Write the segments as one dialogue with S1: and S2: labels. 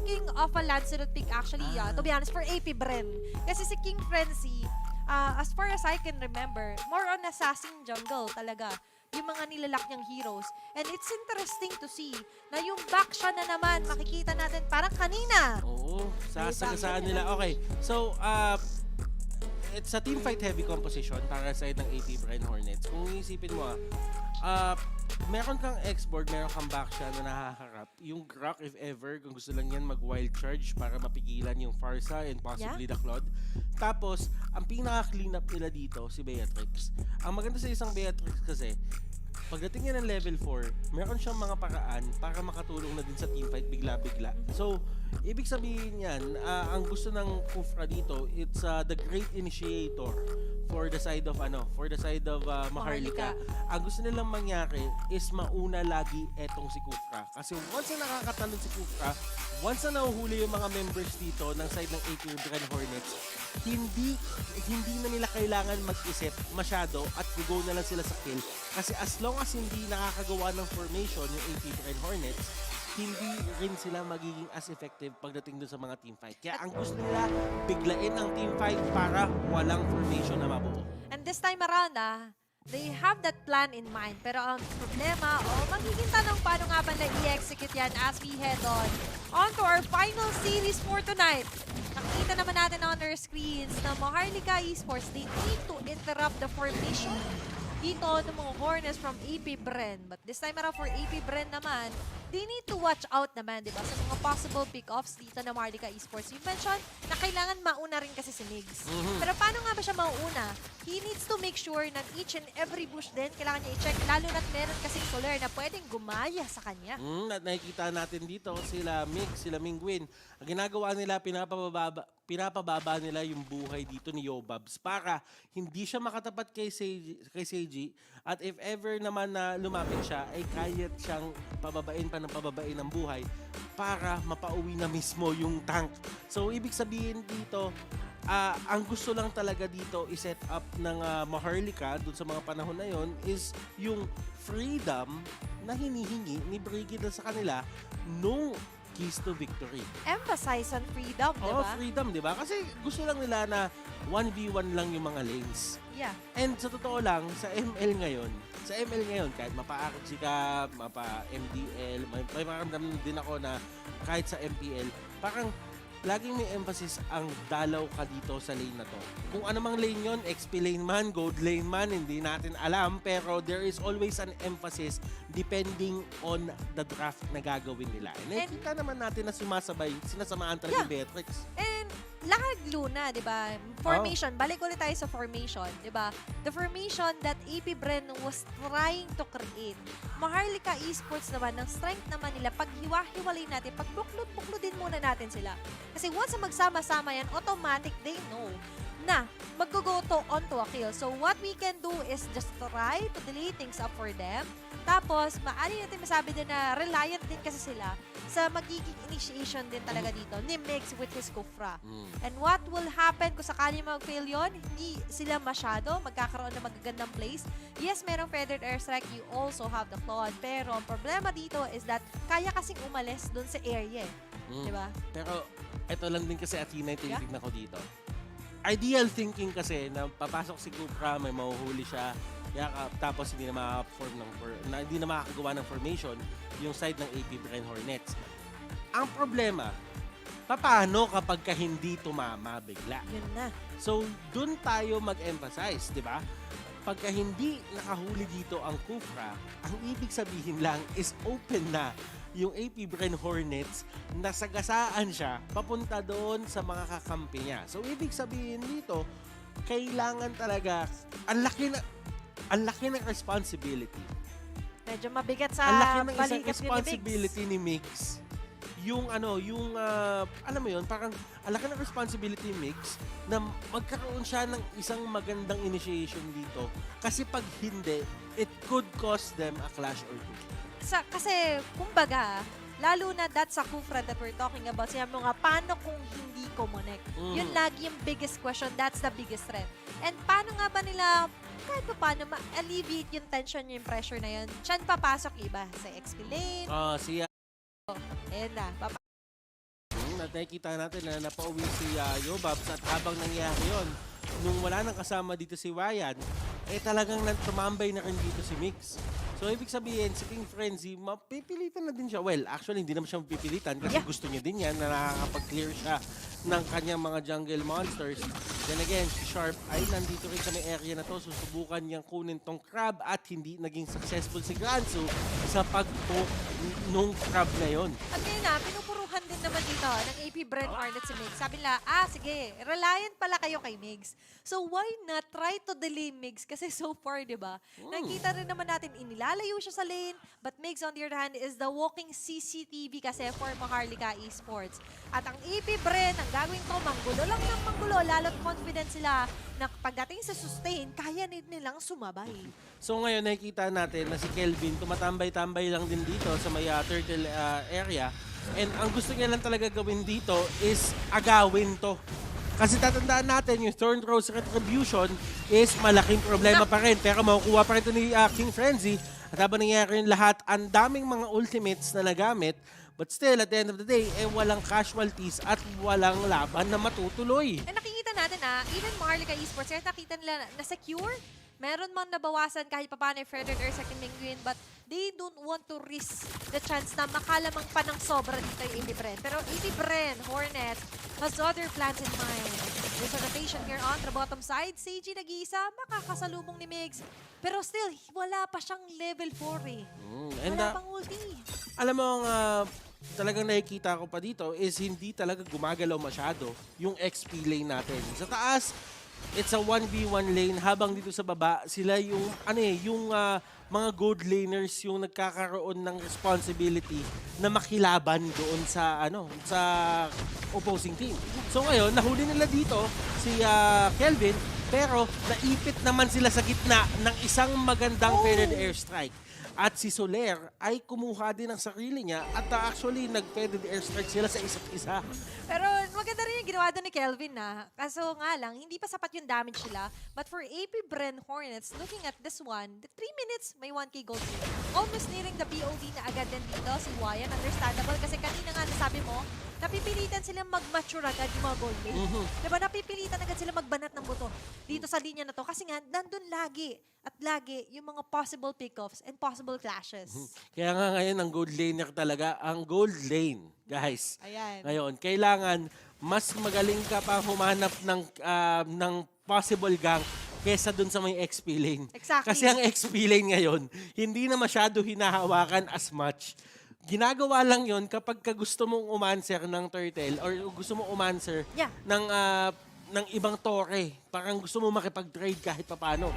S1: thinking of a Lancelot pick actually, to be honest, for AP Bren. Kasi si King Frenzy, as far as I can remember, more on assassin jungle talaga yung mga nilalak niyang heroes. And it's interesting to see na yung back siya na naman, makikita natin parang kanina.
S2: Oo, sasagasaan nila. Okay, so, it's a team fight heavy composition para sa side ng AP Brian Hornets. Kung iisipin mo, meron kang X-board, meron kang back na nahaharap. Yung Grok, if ever, kung gusto lang yan mag-wild charge para mapigilan yung Farsa and possibly the Claude. Tapos, ang pinaka-clean up nila dito, si Beatrix. Ang maganda sa isang Beatrix kasi, pagdating niya ng level 4, meron siyang mga paraan para makatulong na din sa teamfight bigla-bigla. So, ibig sabihin yan, ang gusto ng Kufra dito, it's the great initiator for the side of Maharlika. Ang gusto nilang mangyari is mauna lagi etong si Kufra. Kasi once na nakakatalon si Kufra, once na nahuhuli yung mga members dito ng side ng AP Brian Hornets, hindi na nila kailangan mag-isip masyado at go na lang sila sa kill. Kasi as long as hindi nakakagawa ng formation yung AP Brian Hornets, hindi rin sila magiging as effective pagdating dun sa mga teamfight. Kaya ang gusto nila, biglain ang teamfight para walang formation na mabuo.
S1: And this time around, they have that plan in mind. Pero ang problema, magiging tanong paano nga ba na i-execute yan as we head on to our final series for tonight. Nakita naman natin on our screens na Maharlika Esports, they need to interrupt the formation dito ng mga Hornets from AP Bren. But this time around for AP Bren naman, they need to watch out naman, di ba? Sa mga possible pick-offs dito na Maharlika Esports. You mentioned na kailangan mauna rin kasi si Migs. Pero paano nga ba siya mauuna? He needs to make sure na each and every bush din, kailangan niya i-check. Lalo na't meron kasing Soler na pwedeng gumaya sa kanya.
S2: At nakikita natin dito, sila Migs, sila Mingwin. Ang ginagawa nila, pinapababa nila yung buhay dito ni Yobabs para hindi siya makatapat kay Seiji. At if ever naman na lumapit siya, ay kaya siyang pababain ng buhay para mapauwi na mismo yung tank. So, ibig sabihin dito, ang gusto lang talaga dito i-set up ng Maharlika dun sa mga panahon na yon is yung freedom na hinihingi ni Brigida sa kanila nung keys to victory.
S1: Emphasize on freedom, di ba?
S2: Freedom, di ba? Kasi gusto lang nila na 1v1 lang yung mga lanes.
S1: Yeah.
S2: And sa totoo lang, sa ML ngayon, kahit mapa-RG ka, mapa-MDL, may makaramdam din ako na kahit sa MPL, parang laging may emphasis ang dalaw ka dito sa lane na to. Kung anumang lane yon, XP lane man, gold lane man, hindi natin alam, pero there is always an emphasis depending on the draft na gagawin nila. And nakikita naman natin na sinasamaan talaga yung Beatrix.
S1: And Lahag Luna, di ba? Formation. Balik ulit tayo sa formation, di ba? The formation that AP Bren was trying to create. Maharlika Esports naman, ng strength naman nila, pag hiwa-hiwalay natin, pag buklod-buklodin muna natin sila. Kasi once na magsama-sama yan, automatic, they know na mag-go onto a kill. So what we can do is just try to delay things up for them. Tapos, maaari natin masabi din na reliant din kasi sila sa magiging initiation din talaga dito ni Migs with his Kufra. And what will happen kung sakali mag-fail yun? Hindi sila masyado magkakaroon ng magagandang plays. Yes, merong feathered airstrike. You also have the Claude. Pero ang problema dito is that kaya kasing umalis dun sa area. Diba?
S2: Pero ito lang din kasi Athena yung tinitignan ko dito. Ideal thinking kasi na papasok si Kufra, may mahuhuli siya, tapos hindi na hindi na makakagawa ng formation yung side ng AP Brian Hornets. Ang problema, paano kapag hindi tumama bigla?
S1: Yun na.
S2: So, dun tayo mag-emphasize, di ba? Pagka hindi nakahuli dito ang Kufra, ang ibig sabihin lang is open na yung AP Brian Hornets, nasagasaan siya papunta doon sa mga kakampi niya. So, ibig sabihin dito, kailangan talaga, ang laki ng responsibility.
S1: Medyo mabigat sa
S2: Ang laki ng isang
S1: balikat
S2: responsibility ni Migs. Alam mo yun, parang ang laki ng responsibility ni Migs na magkaroon siya ng isang magandang initiation dito. Kasi pag hindi, it could cost them a clash or two.
S1: Kasi, kumbaga, lalo na that's sa Kufra that we're talking about, sinabi mo nga, paano kung hindi connect? Yun lagi yung biggest question, that's the biggest threat. And paano nga ba nila, kahit pa paano ma-alleviate yung tension, yung pressure na yun? Saan papasok iba? Sa XP lane?
S2: Siya.
S1: Ayan na,
S2: nakikita natin na napauwi si Yobabs at habang nangyari yon, nung wala nang kasama dito si Ryan, talagang tumambay na rin dito si Mix. So, ibig sabihin, si King Frenzy, mapipilitan na din siya. Well, actually, hindi naman siya mapipilitan kasi gusto niya din yan na nakakapag-clear siya ng kanyang mga jungle monsters. Then again, si Sharp ay nandito rin sa may area na to. Susubukan niyang kunin tong crab at hindi naging successful si Granzu sa pag-poke nung crab na yon.
S1: At ngayon na, pinupuruhan din naman dito ng AP Bren Hornet si Migs. Sabi nila, sige, reliant pala kayo kay Migs. So why not try to delay Migs? Kasi so far, di ba? Nakita rin naman natin, inilalayo siya sa lane, but Migs on the other hand is the walking CCTV kasi for Maharlika Esports. At ang AP Bren, ang gagawin ko, manggulo lang ng manggulo, lalo't confident sila na pagdating sa sustain, kaya nilang sumabay.
S2: So ngayon nakikita natin na si Kelvin tumatambay-tambay lang din dito sa may turtle area. And ang gusto niya lang talaga gawin dito is agawin to. Kasi tatandaan natin yung Thorn Rose Retribution is malaking problema pa rin. Pero makukuha pa rin ito ni King Frenzy. At habang nangyayari yung lahat, ang daming mga ultimates na nagamit. But still, at the end of the day, walang casualties at walang laban na matutuloy.
S1: And nakikita natin even Maharlika Esports, kahit nakita nila na secure, meron man nabawasan kahit pa paano yung Frederick or second Penguin, but they don't want to risk the chance na makalamang pa ng sobra dito yung AP Bren. Pero AP Bren, Hornet, has other plans in mind. There's a rotation here on the bottom side. Seiji nag-iisa, makakasalubong ni Migs. Pero still, wala pa siyang level 4 eh. Wala pang ulti.
S2: Alam mo, talagang nakikita ko pa dito is hindi talaga gumagalaw masyado yung XP lane natin. Sa taas, it's a 1v1 lane habang dito sa baba sila yung mga gold laners yung nagkakaroon ng responsibility na makilaban doon sa sa opposing team. So ngayon nahuli nila dito si Kelvin pero naipit naman sila sa gitna ng isang magandang faded airstrike. At si Soler ay kumuha din ng sarili niya at actually nag-faded airstrike sila sa isa't isa.
S1: Pero maganda rin yung ginawa doon ni Kelvin na. Kaso nga lang, hindi pa sapat yung damage nila. But for AP Bren Hornets, looking at this one, the 3 minutes, may 1k gold win. Almost nearing the POV na agad din dito si Wayan. Understandable kasi kanina nga nasabi mo, napipilitan silang mag-mature agad yung mga gold lane. Diba napipilitan agad sila magbanat ng buto dito sa linya na to. Kasi nga, nandun lagi at lagi yung mga possible pick-offs and possible clashes.
S2: Kaya nga ngayon ang gold laner talaga, ang gold lane, guys.
S1: Ayan.
S2: Ngayon, kailangan mas magaling ka pa humanap ng possible gank kesa dun sa may XP lane.
S1: Exactly.
S2: Kasi ang XP lane ngayon, hindi na masyado hinahawakan as much. Ginagawa lang yon kapag gusto mong umanswer ng turtle or gusto mong umanswer ng ibang tore. Parang gusto mo makipag-trade kahit papano.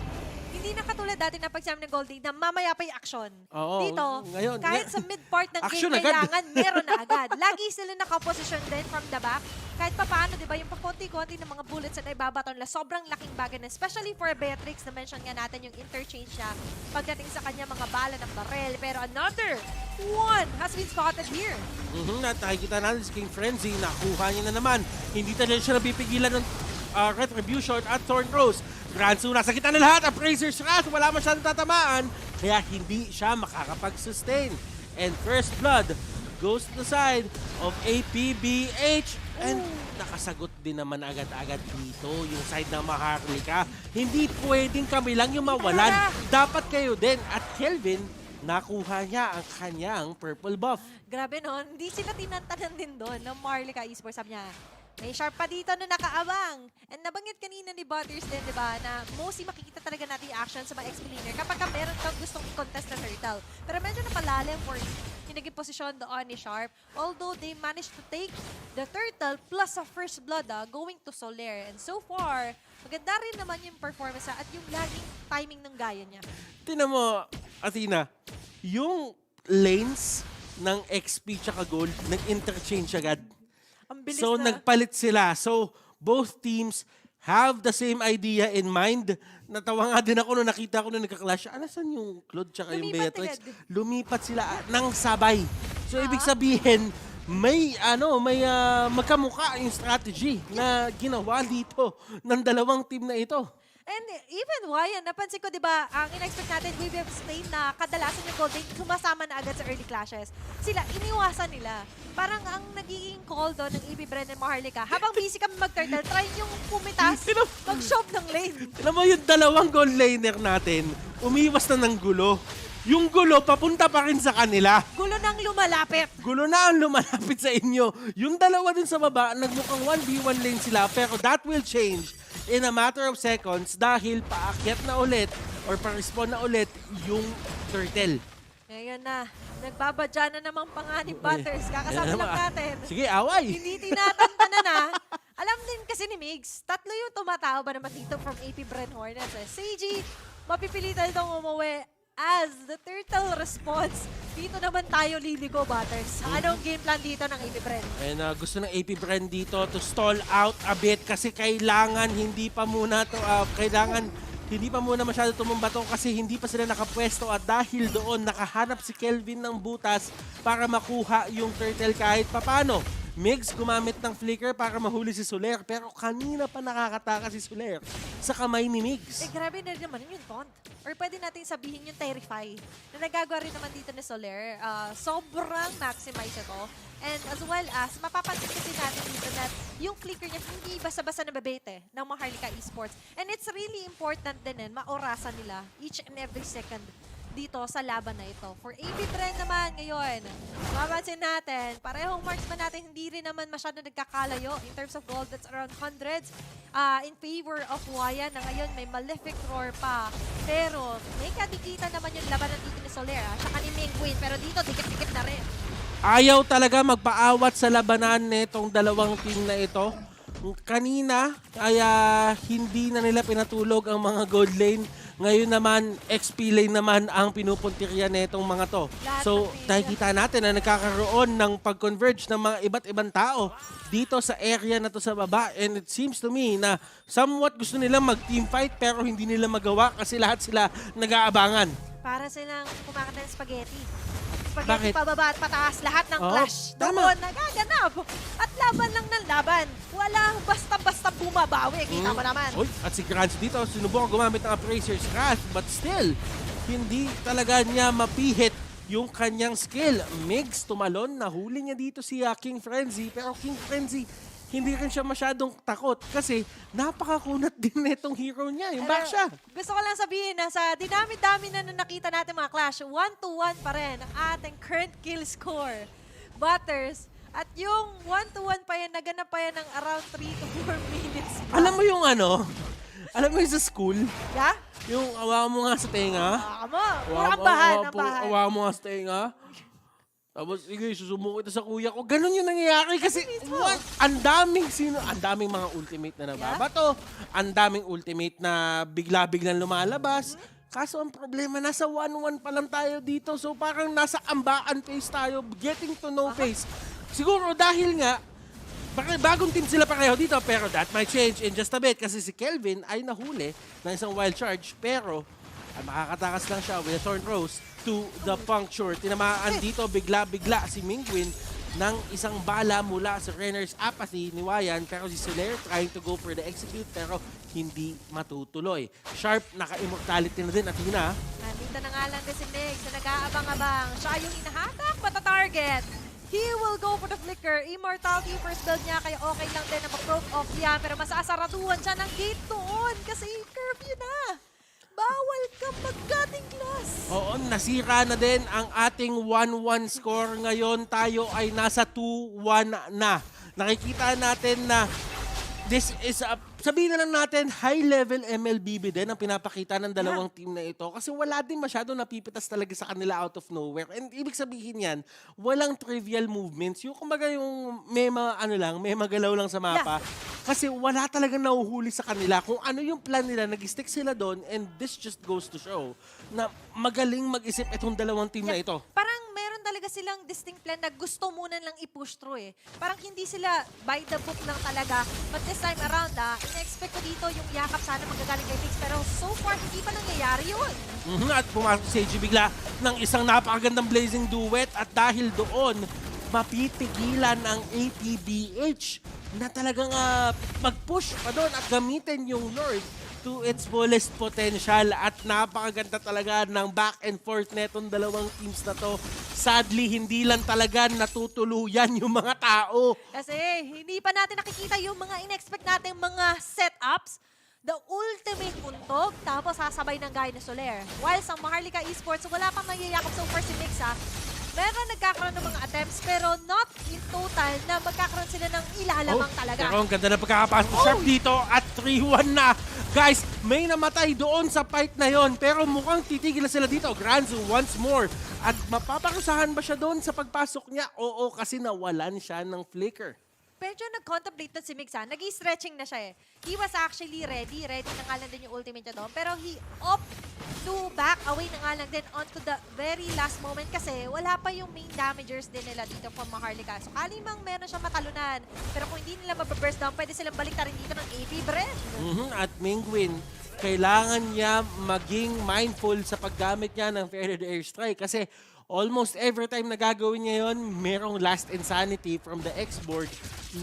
S1: Hindi na katulad dati na pagsabi ng Gold League na mamaya pa yung action.
S2: Oo,
S1: Dito,
S2: ngayon,
S1: kahit sa mid-part ng
S2: action
S1: game,
S2: agad.
S1: kailangan meron na agad. Lagi sila nakaposition din from the back. Kahit pa paano, di ba, yung pakonti-konti ng mga bullets na ibabaton nila, sobrang laking bagay na, especially for Beatrix, na-mention nga natin yung interchange niya pagdating sa kanya mga bala ng barrel. Pero another one has been spotted here.
S2: At nakikita natin si King Frenzy, nakuha niya na naman. Hindi talaga siya napipigilan ng Retribution at Thorn Rose. Granzu, nasa kita na lahat. Appraiser's Wrath, wala masyadong tatamaan. Kaya hindi siya makakapag-sustain. And first blood goes to the side of APBH. And nakasagot din naman agad-agad dito yung side ng Maharlika. Hindi pwedeng kami lang yung mawalan. Dapat kayo din. At Kelvin, nakuha niya ang kanyang purple buff.
S1: Grabe no, hindi sila tinantanan din doon ng Maharlika Esports. Sabi niya, may Sharp pa dito na nakaabang. And nabanggit kanina ni Butters din, di ba, na mostly makikita talaga natin yung action sa mga XP laner kapag meron kang gustong i-contest na turtle. Pero medyo napalalim for yung naging posisyon doon ni Sharp. Although they managed to take the turtle plus a first blood going to Soler. And so far, maganda rin naman yung performance at yung laging timing ng gaya niya.
S2: Tingnan mo, Athena, yung lanes ng XP tsaka gold, nag-interchange agad.
S1: Ang bilis
S2: So,
S1: na.
S2: nagpalit sila. So, both teams have the same idea in mind. Natawa nga din ako nung nakita ko nung nagka-clash. Saan yung Claude tsaka yung
S1: Lumipat
S2: Beatrix?
S1: agad.
S2: Lumipat sila ng sabay. So, ibig sabihin, may magkamuka yung strategy na ginawa dito ng dalawang team na ito.
S1: And even Wyan, napansin ko, di ba, ang in-expect natin, we have explained na kadalasan yung Golden sumasama na agad sa early clashes. Sila, iniwasan nila. Parang ang nagiging call doon ng AB Bren and Maharlika, habang busy kami mag-turtle, try yung pumitas, mag-shove ng lane.
S2: Alam mo, yung dalawang gold laner natin, umiwas na ng gulo. Yung gulo, papunta pa rin sa kanila.
S1: Gulo nang lumalapit.
S2: Gulo na ang lumalapit sa inyo. Yung dalawa dun sa baba, nagmukhang 1v1 lane sila, pero that will change in a matter of seconds dahil paakyat na ulit or pa-respawn na ulit yung turtle.
S1: Ngayon na, nagbabadya na namang panganib Butters. Kakasabi lang natin.
S2: Sige, away.
S1: Hindi tinatanda na. Alam din kasi ni Migs, tatlo yung tumatao ba naman dito from AP Bren Hornets. Seiji, mapipilitan itong umuwi as the turtle response. Dito naman tayo liligo, Butters. Anong game plan dito ng AP Bren?
S2: And gusto ng AP Bren dito to stall out a bit kasi kailangan hindi pa muna masyado tumumba to kasi hindi pa sila nakapwesto at dahil doon nakahanap si Kelvin ng butas para makuha yung turtle kahit papano. Migs gumamit ng flicker para mahuli si Soler pero kanina pa nakakataka si Soler sa kamay ni Migs.
S1: Grabe na naman yung taunt. Or pwede natin sabihin yung terrify na nagagawa rin naman dito ni Soler. Sobrang maximize ito. And as well as, mapapansin kasi natin dito na yung flicker niya hindi basta-basta nababete ng Maharlika Esports. And it's really important din maorasan nila each and every second dito sa laban na ito. For AP Bren naman ngayon, mapapansin natin, parehong marksman natin hindi rin naman masyado nagkakalayo in terms of gold. That's around hundreds in favor of Wyan na ngayon may Malefic Roar pa. Pero may kadikita naman yung labanan dito ni Soler tsaka ni Mingwin. Pero dito, dikit-dikit na rin.
S2: Ayaw talaga magpaawat sa labanan nitong dalawang team na ito. Kanina, ay hindi na nila pinatulog ang mga gold lane. Ngayon naman, XP lane naman ang pinupuntirya nitong mga to. So, nakikita natin na nagkakaroon ng pag-converge ng mga iba't ibang tao dito sa area na to sa baba. And it seems to me na somewhat gusto nilang mag-team fight pero hindi nila magawa kasi lahat sila nag-aabangan.
S1: Para silang kumakanta ng spaghetti.
S2: Bakit?
S1: Spaghetti pababa at pataas, lahat ng clash.
S2: Tama.
S1: Doon nagaganap. At laban lang ng laban. Walang basta-basta bumabawi. Kita mo naman.
S2: Uy, at si Grants dito, sinubukan gumamit ng Appraiser's Wrath, but still, hindi talaga niya mapihit yung kanyang skill. Migs tumalon, nahuli niya dito si King Frenzy, pero King Frenzy, hindi rin siya masyadong takot kasi napakakunat din netong hero niya, yung Baksha.
S1: Gusto ko lang sabihin na sa dinami-dami na nakita natin mga clash, 1-1 pa rin ang ating current kill score. Butters, at yung 1-1 pa yan, naganap pa yan ng around 3 to 4 minutes.
S2: Alam mo yung alam mo yung sa school,
S1: Yeah?
S2: yung awa mo nga sa tenga.
S1: Ang bahan.
S2: Awa mo nga sa tenga. Tapos, sige, susumo kita sa kuya ko. Ganon yung nangyayari kasi what? Ang daming mga ultimate na nababato. Ang daming ultimate na bigla-biglang lumalabas. Kaso ang problema, nasa 1-1 pa lang tayo dito. So parang nasa ambaan phase tayo, getting to know phase. Siguro dahil nga, bagong team sila pareho dito, pero that might change in just a bit kasi si Kelvin ay nahuli ng isang wild charge, pero makakatakas lang siya with a Thorn Rose to the puncture. Tinamaan dito bigla-bigla si Mingwin ng isang bala mula sa Renner's Apathy ni Wyan, pero si Soler trying to go for the execute pero hindi matutuloy. Sharp, naka-immortality na din at yun na.
S1: Nandito na nga lang din si Migs na nag-aabang-abang. Siya yung hinahatak, mata-target. He will go for the flicker. Immortality first build niya, kaya okay lang din na mag-broke off yan. Pero masasaraduhan siya ng gate doon kasi curfew na. Bawal ka mag-cutting glass.
S2: Oo, nasira na din ang ating 1-1 score. Ngayon tayo ay nasa 2-1 na. Nakikita natin na this is sabihin na lang natin, high-level MLBB din ang pinapakita ng dalawang team na ito kasi wala din masyado napipitas talaga sa kanila out of nowhere. And ibig sabihin yan, walang trivial movements. Yung kumbaga yung may magalaw lang sa mapa. Kasi wala talagang nahuhuli sa kanila. Kung ano yung plan nila, nag-stick sila doon and this just goes to show na magaling mag-isip itong dalawang team na ito.
S1: Parang meron talaga silang distinct plan na gusto muna lang i-push through eh. Parang hindi sila by the book lang talaga. But this time around, ina-expect ko dito yung yakap sana magagaling kay Mix. Pero so far, hindi pa nangyayari yun.
S2: At pumasok si AJ bigla ng isang napakagandang blazing duet at dahil doon, mapipigilan ang APBH na talagang mag-push pa doon at gamitin yung Lord to its fullest potential at napakaganda talaga ng back and forth netong dalawang teams na to. Sadly, hindi lang talaga natutuluyan yung mga tao.
S1: Kasi hindi pa natin nakikita yung mga in-expect nating mga setups. The ultimate untog, tapos sasabay ng gaya ni Soler. While sa Maharlika Esports, wala pang nangyayakap so far si Mixa. Meron nagkakaroon ng mga attempts, pero not in total na magkakaroon sila ng ilalamang talaga.
S2: Pero ang ganda na pagkakapasok ni Sharp dito at 3-1 na. Guys, may namatay doon sa fight na yon, pero mukhang titigil na sila dito. Granzu once more. At mapaparusahan ba siya doon sa pagpasok niya? Oo, kasi nawalan siya ng flicker.
S1: Medyo nag-contemplate na si Mixa. Nag-stretching na siya eh. He was actually ready. Ready na nga lang din yung ultimate niya doon. Pero he opt to back away na nga lang din onto the very last moment kasi wala pa yung main damagers din nila dito from Maharlika. So kalimang meron siyang matalunan. Pero kung hindi nila mababurst down, pwede silang balik rin dito ng AP Bren.
S2: At Mingwin, kailangan niya maging mindful sa paggamit niya ng Fair Airstrike kasi almost every time na gagawin niya yun, merong last insanity from the X-board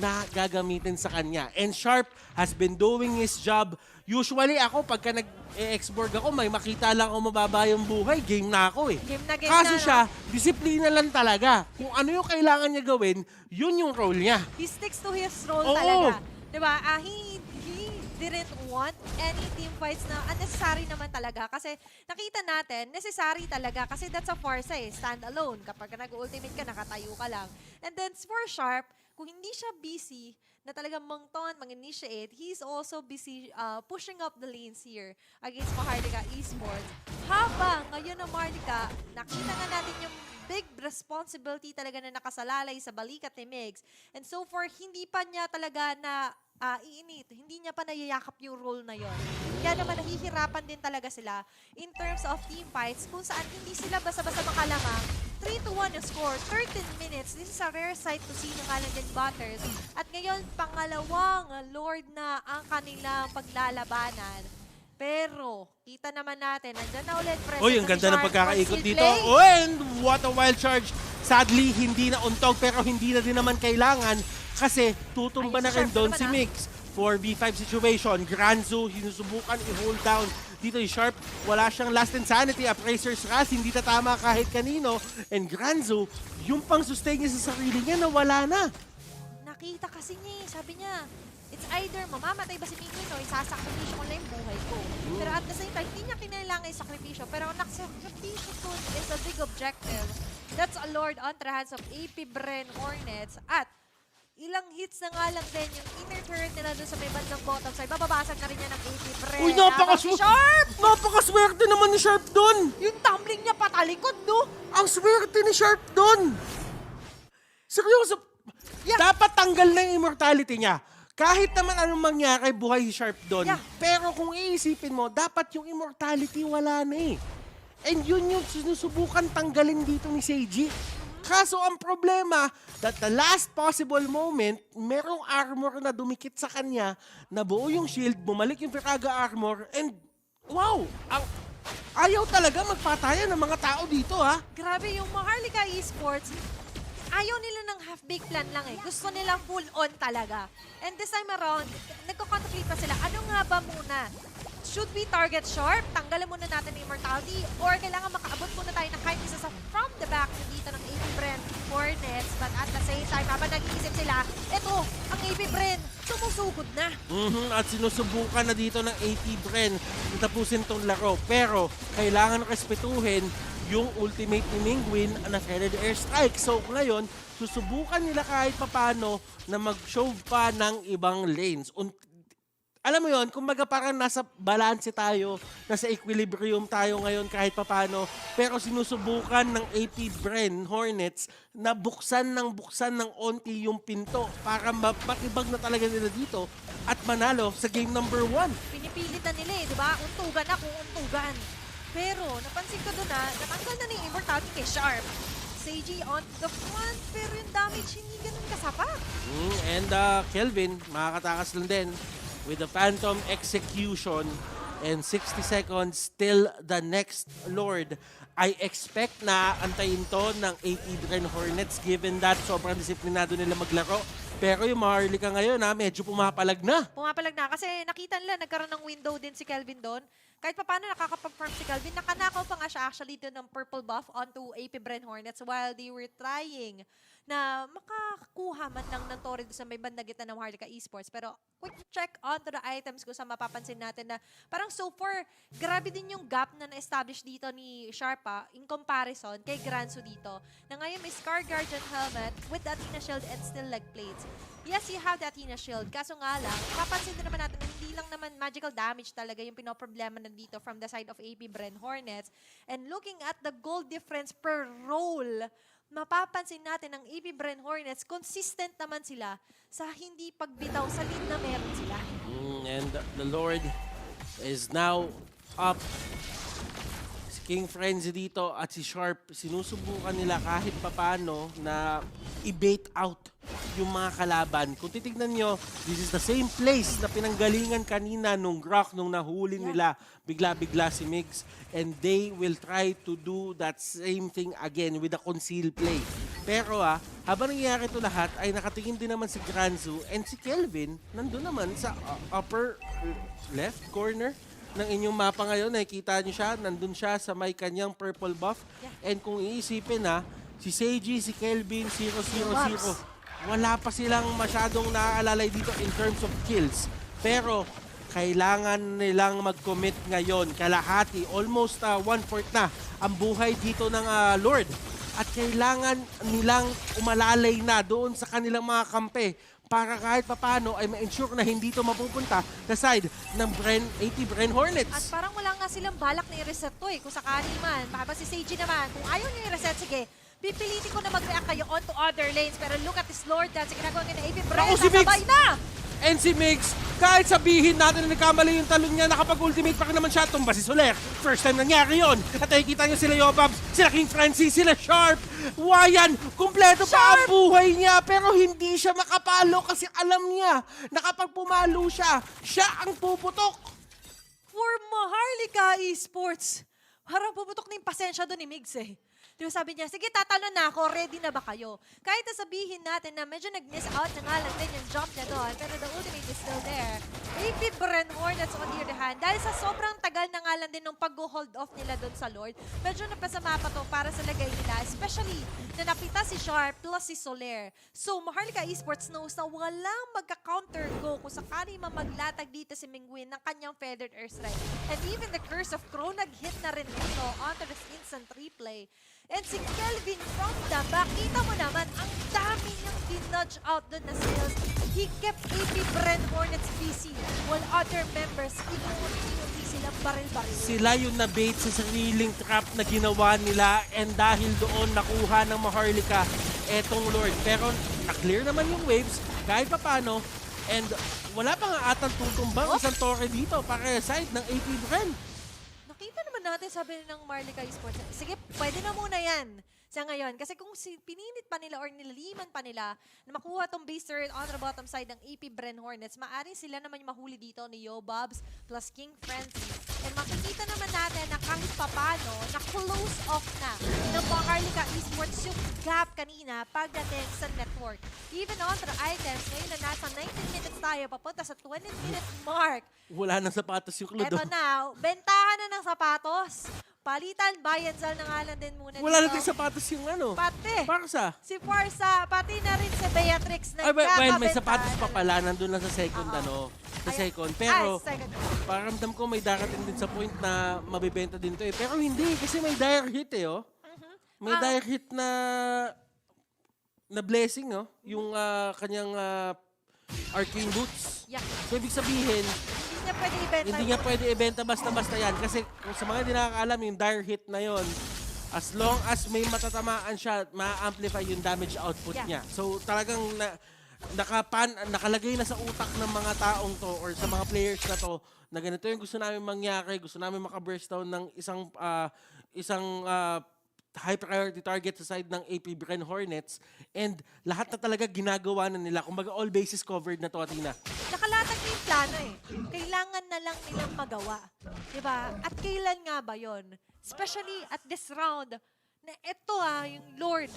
S2: na gagamitin sa kanya. And Sharp has been doing his job. Usually ako, pagka nag-X-board ako, may makita lang ako mababa yung buhay, game na ako eh.
S1: Game na
S2: Kaso
S1: no?
S2: siya, disiplina lang talaga. Kung ano yung kailangan niya gawin, yun yung role niya.
S1: He sticks to his role
S2: Oo.
S1: talaga. Diba? He didn't want any team fights na unnecessary naman talaga. Kasi nakita natin, necessary talaga. Kasi that's a Forza eh, stand alone. Kapag nag-ultimate ka, nakatayo ka lang. And then for Sharp, kung hindi siya busy na talagang mangton, mag-initiate, he's also busy pushing up the lanes here against Maharlika Esports. Habang ngayon na Maharlika, nakita nga natin yung big responsibility talaga na nakasalalay sa balikat ni Migs. And so far, hindi pa niya talaga na iinit. Hindi niya pa nayayakap yung role na yon. Kaya naman nahihirapan din talaga sila in terms of team fights kung saan hindi sila basta-basta makalamang. 3-1 yung score, 13 minutes. This is a rare sight to see ng Alan Butters. At ngayon, pangalawang Lord na ang kanilang paglalabanan. Pero, kita naman natin, nandyan na ulit present.
S2: Uy, ang ganda ng pagkakaikot dito. Oh, and what a wild charge. Sadly, hindi na untog pero hindi na din naman kailangan kasi tutumba na rin doon si Mix. 4v5 situation. Granzu, sinusubukan i-hold down. Dito yung Sharp, wala siyang last insanity. Appraiser's Wrath, hindi tatama kahit kanino. And Granzu, yung pang sustain niya sa sarili niya, nawala na.
S1: Nakita kasi niya, sabi niya, it's either mamamatay ba si Mingwin o isasakripisyo ko lang yung buhay ko. Pero at the same time, hindi niya kinailangan yung sakripisyo. Pero ang naksakripisyo ko is a big objective. That's a Lord on the hands of AP Bren Hornets. At ilang hits na nga lang din yung inner turret nila doon sa may bandang bottom side. Bababasag na rin niya ng AP Bren.
S2: Uy,
S1: Sharp!
S2: napakaswerte naman ni Sharp doon.
S1: Yung tumbling niya patalikod, no?
S2: Ang swerte ni Sharp doon. Seryoso, dapat tanggal na yung immortality niya. Kahit naman anong mangyari, buhay si Sharp doon.
S1: Yeah.
S2: Pero kung iisipin mo, dapat yung immortality wala na eh. And yun yung sinusubukan tanggalin dito ni Seiji. Kaso ang problema, that the last possible moment, merong armor na dumikit sa kanya, nabuo yung shield, bumalik yung Viraga armor, and wow! Ayaw talaga magpatayan ng mga tao dito ha.
S1: Grabe, yung Maharlika Esports, ayaw nila ng half-baked plan lang eh. Gusto nila full-on talaga. And this time around, nagko-contemplate pa sila, ano nga ba muna? Should we target Sharp? Tanggalan muna natin yung immortality? Or kailangan makaabot muna tayo ng kahit isa sa from the back dito ng AP Bren Hornets? But at the same time, habang nag-iisip sila, eto, ang AP Bren, sumusugod na.
S2: At sinusubukan na dito ng AP Bren na tapusin tong laro. Pero kailangan respetuhin yung ultimate ni Mingwin na Threaded Airstrike. So ngayon, susubukan nila kahit papano na mag-show pa ng ibang lanes. Alam mo yon, kumbaga parang nasa balance tayo, nasa equilibrium tayo ngayon kahit papano, pero sinusubukan ng AP Bren Hornets na buksan ng onti yung pinto para makibag na talaga nila dito at manalo sa game number 1.
S1: Pinipilitan nila eh, di ba? Untugan na kung untugan. Pero napansin ko doon na, natanggal na yung immortality kay Sharp. Seiji on the front, pero yung damage hindi ganun kasapat.
S2: And Kelvin, makakatakas lang din with the Phantom Execution and 60 seconds till the next Lord. I expect na antayin to ng AP Bren Hornets given that sobrang disiplinado nila maglaro. Pero yung Maharlika ngayon, medyo pumapalag na.
S1: Pumapalag na. Kasi nakita nila, nagkaroon ng window din si Kelvin doon. Kahit pa paano nakakapag-farm si Kelvin, nakanakaw pa nga siya actually doon ng purple buff onto AP Bren Hornets while they were trying na makakuha man lang ng Torre sa may bandang gitna ng Maharlika Esports. Pero quick check onto the items ko sa mapapansin natin na parang so far, grabe din yung gap na na-establish dito ni Sharpa in comparison kay Gransu dito. Na ngayon may Scar Guardian helmet with the Athena Shield and still leg plates. Yes, you have the Athena Shield. Kaso nga lang, mapapansin din naman natin na hindi lang naman magical damage talaga yung pinoproblema na dito from the side of AP Bren Hornets. And looking at the gold difference per role, mapapansin natin ng AP Bren Hornets, consistent naman sila sa hindi pagbitaw sa lead na meron sila.
S2: And the Lord is now up. Si King Frenzy dito at si Sharp, sinusubukan nila kahit papano na i-bait out yung mga kalaban. Kung titignan nyo, this is the same place na pinanggalingan kanina nung Grok, nung nahuli nila bigla-bigla si Migs. And they will try to do that same thing again with a concealed play. Pero habang nangyayari ito lahat, ay nakatingin din naman si Granzu and si Kelvin nandun naman sa upper left corner ng inyong mapa ngayon. Nakikita nyo siya, nandun siya sa may kanyang purple buff. And kung iisipin si Seiji, si Kelvin, 0-0-0. Wala pa silang masyadong naaalalay dito in terms of kills. Pero kailangan nilang mag-commit ngayon. Kalahati, almost 1/4 na ang buhay dito ng Lord. At kailangan nilang umalalay na doon sa kanilang mga kampe para kahit papano ay ma-ensure na hindi ito mapupunta sa side ng AP Bren Hornets.
S1: At parang wala nga silang balak na i-reset to kung sakali man. Baka si Seiji naman, kung ayaw niya i-reset, sige, pipilitin ko na mag-react kayo onto other lanes. Pero look at this Lord Dance. Ginagawa nga na AP Bren.
S2: Ako si Migs!
S1: Sabay na!
S2: And si Migs, kahit sabihin natin na nagkamali yung talon niya, nakapag-ultimate pa rin naman siya, tumba si Soler. First time nangyari yun. At nakikita niyo sila Yobabs, sila King Francis, sila Sharp. Wayan, kumpleto pa ang buhay niya, pero hindi siya makapalo kasi alam niya na kapag pumalo siya, siya ang puputok.
S1: For Maharlika Esports, parang puputok na yung pasensya doon ni Migs Di ba sabi niya, sige tatalon na ako, ready na ba kayo? Kahit na sabihin natin na medyo nag-miss out na nga lang din yung jump niya doon, pero the ultimate is still there. AP Bren Hornets on the other hand, dahil sa sobrang tagal na nga lang din nung pag-hold off nila doon sa Lord, medyo napasama pa to para sa lagay nila, especially na napita si Sharp plus si Soler. So Maharlika Esports knows na walang magka-counter go kung sakali maglatag dito si Mingwin ng kanyang Feathered Airstrike. And even the Curse of Crow nag-hit na rin ito onto this instant replay. And si Kelvin from the back, kita mo naman, ang dami niyang dinudge out doon na skills. He kept AP Bren Hornets busy while other members, inuunti silang baril-baril.
S2: Sila yung na-bait sa sariling trap na ginawa nila and dahil doon nakuha ng Maharlika etong Lord. Pero na-clear naman yung waves kahit papano and wala pa nga atang tutumbang isang torre dito para side ng AP Bren.
S1: Nakita naman natin, sabi ng Maharlika Esports, sige, pwede na muna yan sa ngayon. Kasi kung pininit pa nila or nilaliman pa nila na makuha tong base turret on the bottom side ng AP Bren Hornets, maaaring sila naman yung mahuli dito ni Yobabs plus King Frenzy. And makikita naman natin na kahit papano, na close off na ng Maharlika Esports yung gap kanina pagdating sa network. Even on the items, ngayon na nasa 19 minutes tayo, papunta sa 20-minute mark.
S2: Wala nang sapatos yung Klodo.
S1: Eto na, bentahan na ng sapatos. Palitan, buy and sell na nga lang din muna
S2: Wala na
S1: dito.
S2: din sapatos yung
S1: Pati.
S2: Farsa.
S1: Si Farsa, pati na rin si Beatrix
S2: Ay, well, may
S1: nagkakabentahan.
S2: sapatos pa pala, nandun lang sa second, sa
S1: Ay,
S2: second. Pero,
S1: second.
S2: paramdam ko may darating din sa point na mabibenta din to Pero hindi, kasi may dire hit May dire hit na blessing, yung kanyang arcane boots.
S1: Yeah.
S2: So, ibig sabihin,
S1: Hindi niya pwede ibenta.
S2: hindi niya pwede ibenta basta-basta yan. Kasi kung sa mga hindi nakakaalam, yung dire hit na yon, as long as may matatamaan siya, ma-amplify yung damage output niya. So talagang nakalagay na sa utak ng mga taong to or sa mga players na to na ganito yung gusto namin mangyari, gusto namin maka-burst down ng isang high priority target sa side ng AP Bren Hornets and lahat na talaga ginagawa na nila. Kumbaga all bases covered na to, Athena.
S1: Nakalatag na yung plano Kailangan na lang nilang magawa. Diba? At kailan nga ba yon? Especially at this round, na ito yung Lord.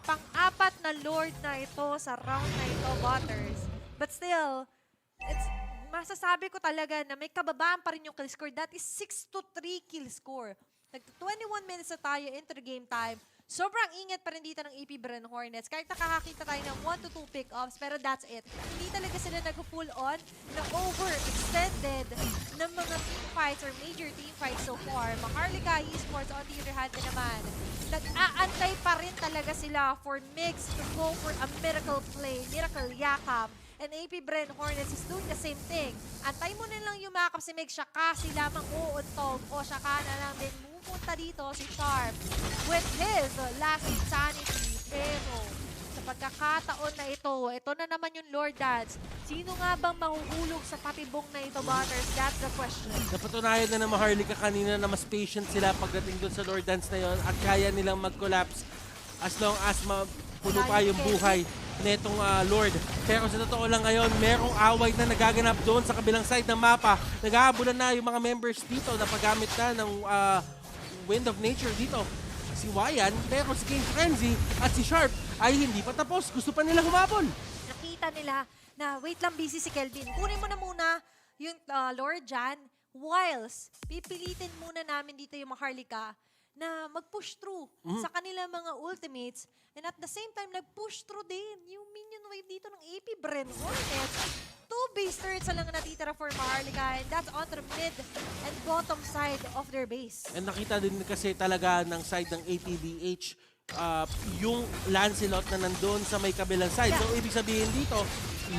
S1: pang-apat na Lord na ito sa round na ito, Butters. But still, masasabi ko talaga na may kababaan pa rin yung kill score. That is 6-3 kill score. 21 minutes na tayo into the game time. Sobrang ingat pa rin dito ng AP Bren Hornets. Kahit nakakakita tayo ng 1-2 pick-offs, pero that's it. Hindi talaga sila nag-full on na overextended ng mga team fights or major team fights so far. Maharlika Esports on the other hand na naman, nag-aantay pa rin talaga sila for Mix to go for a miracle play, miracle yakap. And AP Bren Hornets is doing the same thing. Antay mo na lang yumakap si Meg, siya kasi lamang uuntog o siya ka na lang din pupunta dito si Sharp with his last insanity. Pero sa pagkakataon na ito na naman yung Lord Dance. Sino nga bang mahuhulog sa patibong na ito, Butters? That's the question.
S2: Napatunayan na ng Maharlika kanina na mas patient sila pagdating doon sa Lord Dance na yon at kaya nilang mag-collapse as long as puno pa yung buhay netong Lord. Pero sa totoo lang ngayon, merong away na nagaganap doon sa kabilang side ng mapa. Nag-aabulan na yung mga members dito na paggamit na ng Wind of Nature dito. Si Wayan, pero si King Frenzy at si Sharp ay hindi pa tapos. Gusto pa nila humabol.
S1: Nakita nila na wait lang, busy si Kelvin. Kunin mo na muna yung Lord Jan. Whilst pipilitin muna namin dito yung Maharlika na mag-push through sa kanilang mga ultimates. And at the same time, nag-push through din yung minion wave dito ng AP Bren Hornets. 2 base turrets na lang natitira for Maharlika, and that's on the mid and bottom side of their base.
S2: And nakita din kasi talaga ng side ng ATBH yung Lancelot na nandun sa may kabilang side. So, ibig sabihin dito,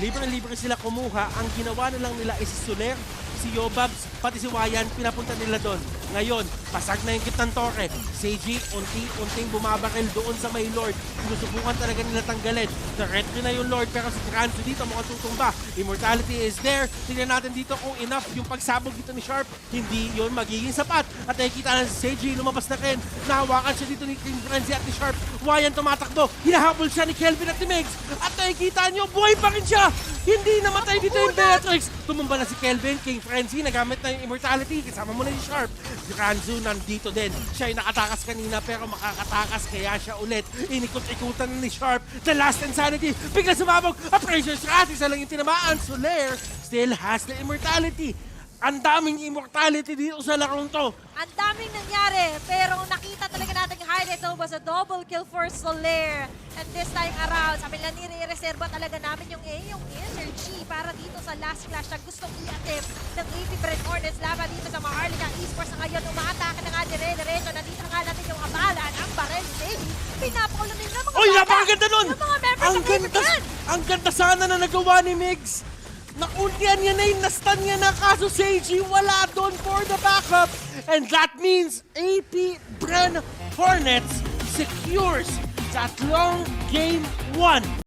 S2: libre-libre sila kumuha. Ang ginawa na lang nila is si Soler, si Yobabs, pati si Wayan, pinapunta nila doon. Ngayon, pasag na yung kitang torre. Seiji, unti-unting bumabaril doon sa may Lord. Sinusubukan talaga nila tanggalin. Directly na yung Lord, pero si Transu dito mukhang tutumba. Immortality is there. Tingnan natin dito kung enough yung pagsabog dito ni Sharp. Hindi yun magiging sapat. At nakikita na si Seiji, lumabas na rin. Nahawakan siya dito ni King Frenzy at ni Sharp. Wayan tumatakbo. Hinahabol siya ni Kelvin at ni Megs. At nakikita nyo, buhay pa rin siya. Hindi namatay dito yung Beatrix. Tumumba na si Kelvin, King Frenzy, nagamit na yung Immortality. Kasama mo na si Sharp. Ranzu nandito din. Siya ay nakatakas kanina pero makakatakas kaya siya ulit. Inikot-ikutan na ni Sharp. The last insanity. Bigla sumabog. Appraiser Strati sa lang yung tinamaan. Soler still has the Immortality. Ang daming immortality dito sa larong to.
S1: Ang daming nangyari, pero nakita talaga natin yung highlight was a double kill for Soler. And this time around, sabi nila nire-reserva talaga namin yung energy para dito sa last clash na gustong i-attempt ng AP Bren Hornets laban dito sa Maharlika Esports na ngayon. Umaatake na nga dire-diretso. Nandito na nga natin yung abala ng barel ni Baby. Pinapakulan nila ng mga
S2: Oy,
S1: bata.
S2: napakaganda nun!
S1: Ng mga members ng AP Bren.
S2: Ang ganda sana na nagawa ni Migs. Nakuntian niya na yun, nastan niya na, kaso Seiji wala doon for the backup. And that means AP Bren Hornets secures that long game 1.